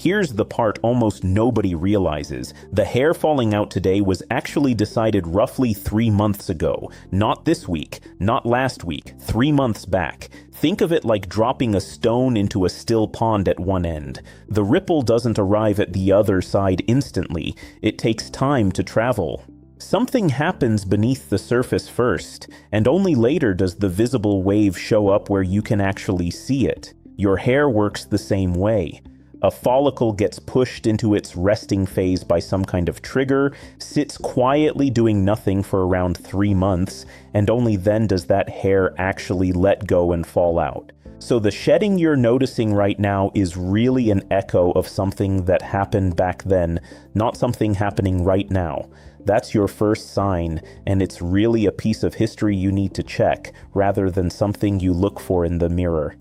Here's the part almost nobody realizes. The hair falling out today was actually decided roughly 3 months ago. Not this week, not last week, 3 months back. Think of it like dropping a stone into a still pond at one end. The ripple doesn't arrive at the other side instantly. It takes time to travel. Something happens beneath the surface first, and only later does the visible wave show up where you can actually see it. Your hair works the same way. A follicle gets pushed into its resting phase by some kind of trigger, sits quietly doing nothing for around 3 months, and only then does that hair actually let go and fall out. So the shedding you're noticing right now is really an echo of something that happened back then, not something happening right now. That's your first sign, and it's really a piece of history you need to check, rather than something you look for in the mirror.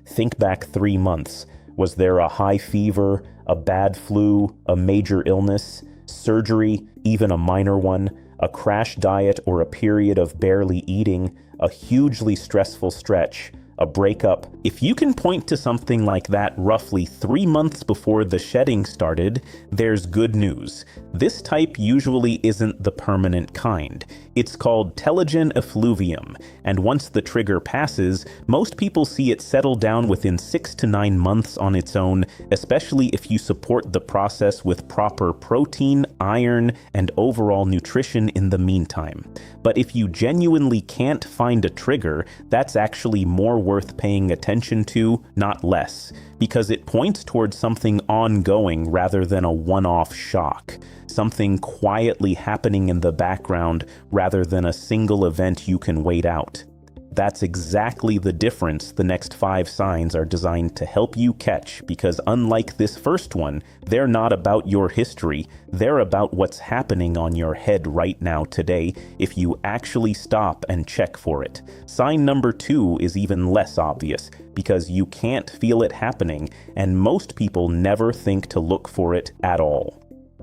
Think back 3 months. Was there a high fever, a bad flu, a major illness, surgery, even a minor one, a crash diet or a period of barely eating, a hugely stressful stretch, a breakup? If you can point to something like that roughly 3 months before the shedding started, there's good news. This type usually isn't the permanent kind. It's called telogen effluvium, and once the trigger passes, most people see it settle down within 6 to 9 months on its own, especially if you support the process with proper protein, iron, and overall nutrition in the meantime. But if you genuinely can't find a trigger, that's actually more worth paying attention to, not less, because it points towards something ongoing rather than a one-off shock, something quietly happening in the background rather than a single event you can wait out. That's exactly the difference the next 5 signs are designed to help you catch, because unlike this first one, they're not about your history, they're about what's happening on your head right now today if you actually stop and check for it. Sign number 2 is even less obvious, because you can't feel it happening, and most people never think to look for it at all.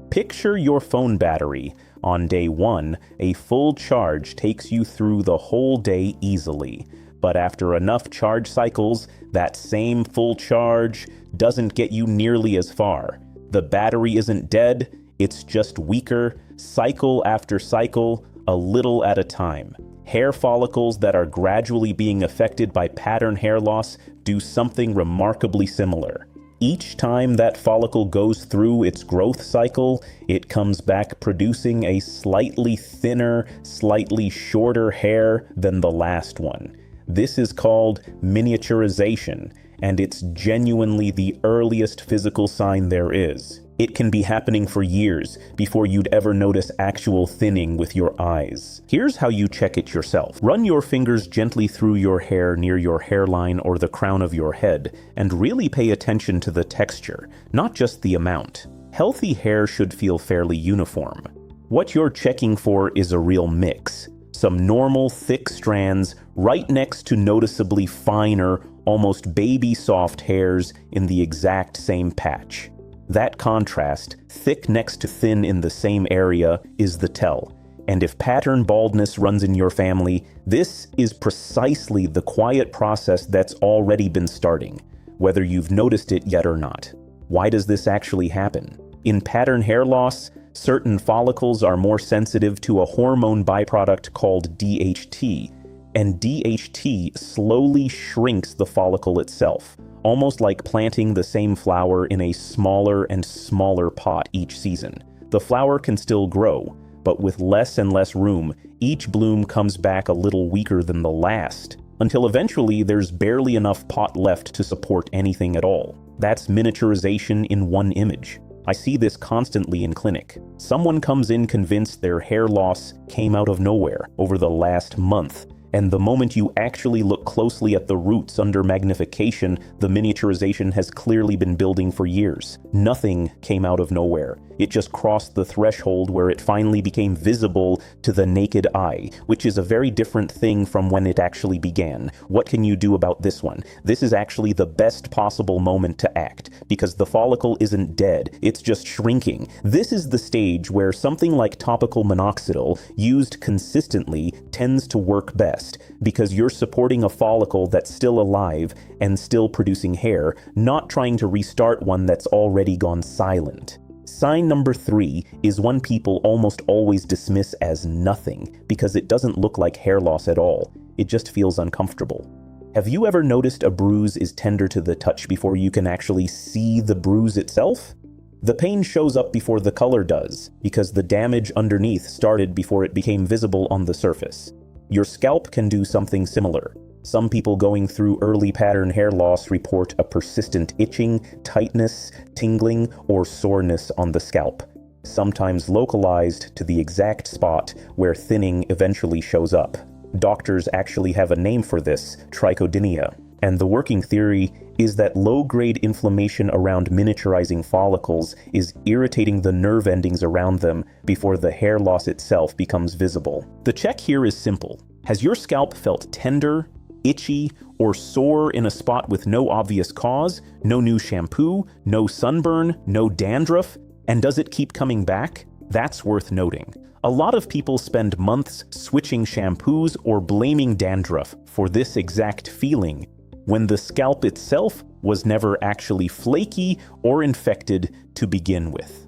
Picture your phone battery. On day 1, a full charge takes you through the whole day easily. But after enough charge cycles, that same full charge doesn't get you nearly as far. The battery isn't dead, it's just weaker, cycle after cycle, a little at a time. Hair follicles that are gradually being affected by pattern hair loss do something remarkably similar. Each time that follicle goes through its growth cycle, it comes back producing a slightly thinner, slightly shorter hair than the last one. This is called miniaturization, and it's genuinely the earliest physical sign there is. It can be happening for years before you'd ever notice actual thinning with your eyes. Here's how you check it yourself. Run your fingers gently through your hair near your hairline or the crown of your head, and really pay attention to the texture, not just the amount. Healthy hair should feel fairly uniform. What you're checking for is a real mix. Some normal, thick strands right next to noticeably finer, almost baby-soft hairs in the exact same patch. That contrast, thick next to thin in the same area, is the tell. And if pattern baldness runs in your family, this is precisely the quiet process that's already been starting, whether you've noticed it yet or not. Why does this actually happen? In pattern hair loss, certain follicles are more sensitive to a hormone byproduct called DHT, and DHT slowly shrinks the follicle itself, almost like planting the same flower in a smaller and smaller pot each season. The flower can still grow, but with less and less room, each bloom comes back a little weaker than the last, until eventually there's barely enough pot left to support anything at all. That's miniaturization in one image. I see this constantly in clinic. Someone comes in convinced their hair loss came out of nowhere over the last month, and the moment you actually look closely at the roots under magnification, the miniaturization has clearly been building for years. Nothing came out of nowhere. It just crossed the threshold where it finally became visible to the naked eye, which is a very different thing from when it actually began. What can you do about this one? This is actually the best possible moment to act, because the follicle isn't dead, it's just shrinking. This is the stage where something like topical minoxidil, used consistently, tends to work best. test because you're supporting a follicle that's still alive and still producing hair, not trying to restart one that's already gone silent. Sign number 3 is one people almost always dismiss as nothing because it doesn't look like hair loss at all. It just feels uncomfortable. Have you ever noticed a bruise is tender to the touch before you can actually see the bruise itself? The pain shows up before the color does, because the damage underneath started before it became visible on the surface. Your scalp can do something similar. Some people going through early pattern hair loss report a persistent itching, tightness, tingling, or soreness on the scalp, sometimes localized to the exact spot where thinning eventually shows up. Doctors actually have a name for this, trichodynia. And the working theory is that low-grade inflammation around miniaturizing follicles is irritating the nerve endings around them before the hair loss itself becomes visible. The check here is simple. Has your scalp felt tender, itchy, or sore in a spot with no obvious cause, no new shampoo, no sunburn, no dandruff, and does it keep coming back? That's worth noting. A lot of people spend months switching shampoos or blaming dandruff for this exact feeling, when the scalp itself was never actually flaky or infected to begin with.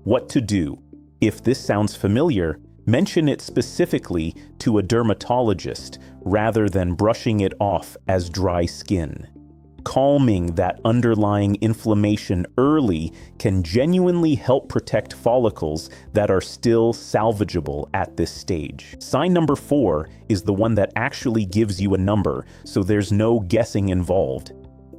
What to do? If this sounds familiar, mention it specifically to a dermatologist rather than brushing it off as dry skin. Calming that underlying inflammation early can genuinely help protect follicles that are still salvageable at this stage. Sign number 4 is the one that actually gives you a number, so there's no guessing involved.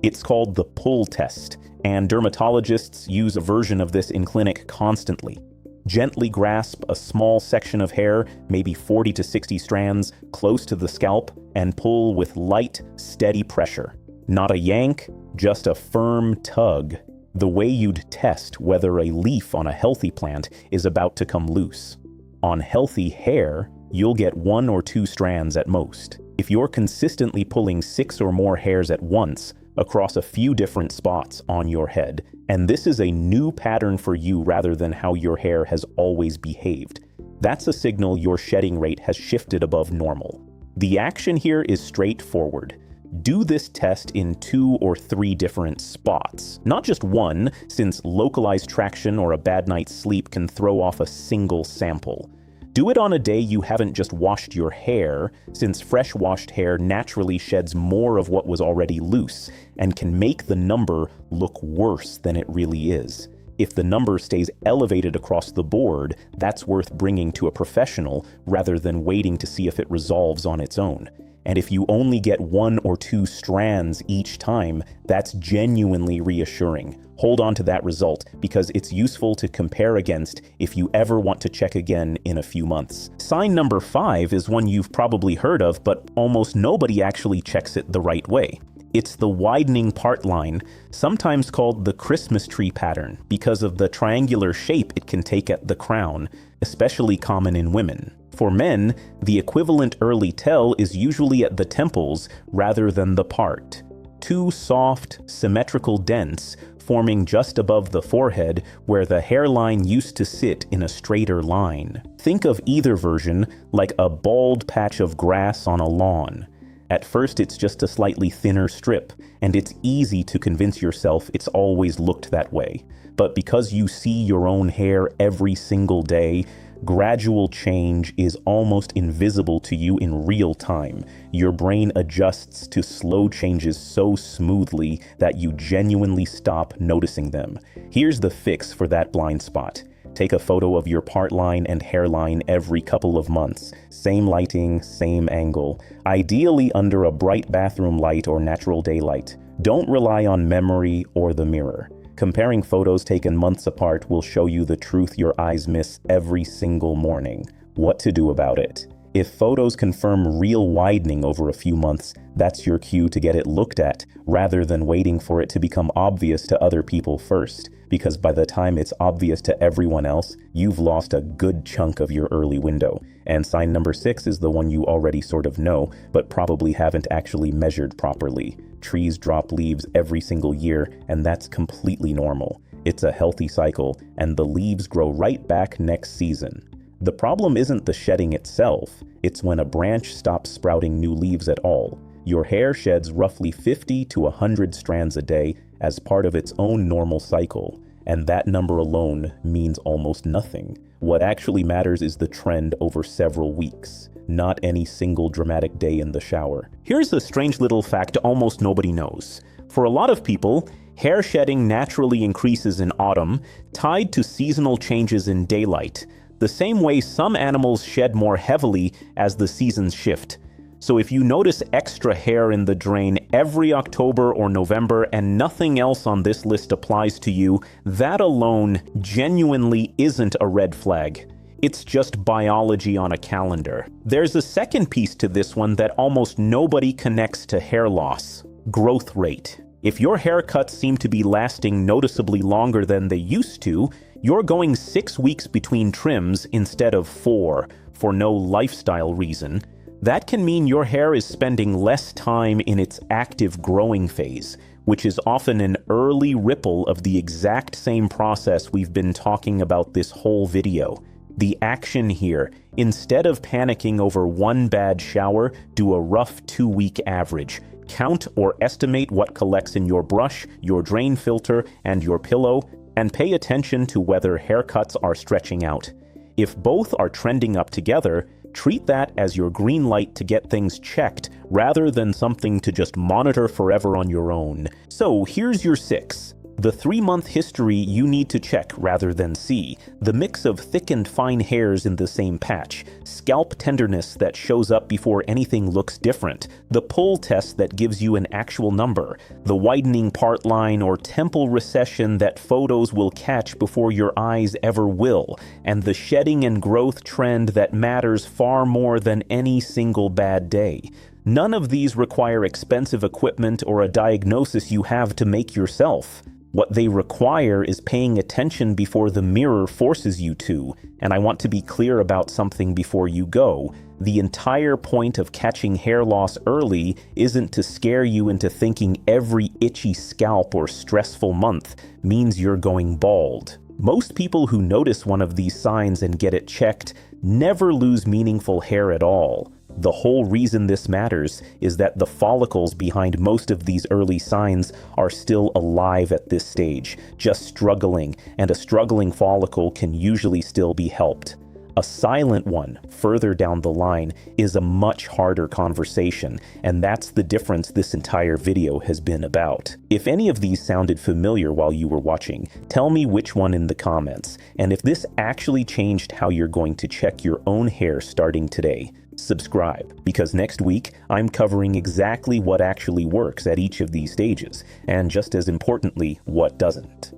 It's called the pull test, and dermatologists use a version of this in clinic constantly. Gently grasp a small section of hair, maybe 40 to 60 strands, close to the scalp, and pull with light, steady pressure. Not a yank, just a firm tug. The way you'd test whether a leaf on a healthy plant is about to come loose. On healthy hair, you'll get 1 or 2 strands at most. If you're consistently pulling 6 or more hairs at once across a few different spots on your head, and this is a new pattern for you rather than how your hair has always behaved, that's a signal your shedding rate has shifted above normal. The action here is straightforward. Do this test in 2 or 3 different spots. Not just one, since localized traction or a bad night's sleep can throw off a single sample. Do it on a day you haven't just washed your hair, since fresh washed hair naturally sheds more of what was already loose and can make the number look worse than it really is. If the number stays elevated across the board, that's worth bringing to a professional rather than waiting to see if it resolves on its own. And if you only get 1 or 2 strands each time, that's genuinely reassuring. Hold on to that result because it's useful to compare against if you ever want to check again in a few months. Sign number 5 is one you've probably heard of, but almost nobody actually checks it the right way. It's the widening part line, sometimes called the Christmas tree pattern because of the triangular shape it can take at the crown, especially common in women. For men, the equivalent early tell is usually at the temples rather than the part. 2 soft, symmetrical dents forming just above the forehead where the hairline used to sit in a straighter line. Think of either version like a bald patch of grass on a lawn. At first, it's just a slightly thinner strip, and it's easy to convince yourself it's always looked that way. But because you see your own hair every single day, gradual change is almost invisible to you in real time. Your brain adjusts to slow changes so smoothly that you genuinely stop noticing them. Here's the fix for that blind spot. Take a photo of your part line and hairline every couple of months. Same lighting, same angle. Ideally under a bright bathroom light or natural daylight. Don't rely on memory or the mirror. Comparing photos taken months apart will show you the truth your eyes miss every single morning. What to do about it? If photos confirm real widening over a few months, that's your cue to get it looked at, rather than waiting for it to become obvious to other people first, because by the time it's obvious to everyone else, you've lost a good chunk of your early window. And sign number 6 is the one you already sort of know, but probably haven't actually measured properly. Trees drop leaves every single year, and that's completely normal. It's a healthy cycle, and the leaves grow right back next season. The problem isn't the shedding itself, it's when a branch stops sprouting new leaves at all. Your hair sheds roughly 50 to 100 strands a day as part of its own normal cycle, and that number alone means almost nothing. What actually matters is the trend over several weeks, not any single dramatic day in the shower. Here's a strange little fact almost nobody knows. For a lot of people, hair shedding naturally increases in autumn, tied to seasonal changes in daylight, the same way some animals shed more heavily as the seasons shift. So if you notice extra hair in the drain every October or November and nothing else on this list applies to you, that alone genuinely isn't a red flag. It's just biology on a calendar. There's a second piece to this one that almost nobody connects to hair loss: growth rate. If your haircuts seem to be lasting noticeably longer than they used to, you're going 6 weeks between trims instead of 4 for no lifestyle reason. That can mean your hair is spending less time in its active growing phase, which is often an early ripple of the exact same process we've been talking about this whole video. The action here: instead of panicking over one bad shower, do a rough 2-week average. Count or estimate what collects in your brush, your drain filter, and your pillow, and pay attention to whether haircuts are stretching out. If both are trending up together, treat that as your green light to get things checked rather than something to just monitor forever on your own. So here's your 6. The 3-month history you need to check rather than see. The mix of thick and fine hairs in the same patch. Scalp tenderness that shows up before anything looks different. The pull test that gives you an actual number. The widening part line or temple recession that photos will catch before your eyes ever will. And the shedding and growth trend that matters far more than any single bad day. None of these require expensive equipment or a diagnosis you have to make yourself. What they require is paying attention before the mirror forces you to, and I want to be clear about something before you go. The entire point of catching hair loss early isn't to scare you into thinking every itchy scalp or stressful month means you're going bald. Most people who notice one of these signs and get it checked never lose meaningful hair at all. The whole reason this matters is that the follicles behind most of these early signs are still alive at this stage, just struggling, and a struggling follicle can usually still be helped. A silent one, further down the line, is a much harder conversation, and that's the difference this entire video has been about. If any of these sounded familiar while you were watching, tell me which one in the comments, and if this actually changed how you're going to check your own hair starting today. Subscribe, because next week I'm covering exactly what actually works at each of these stages, and just as importantly, what doesn't.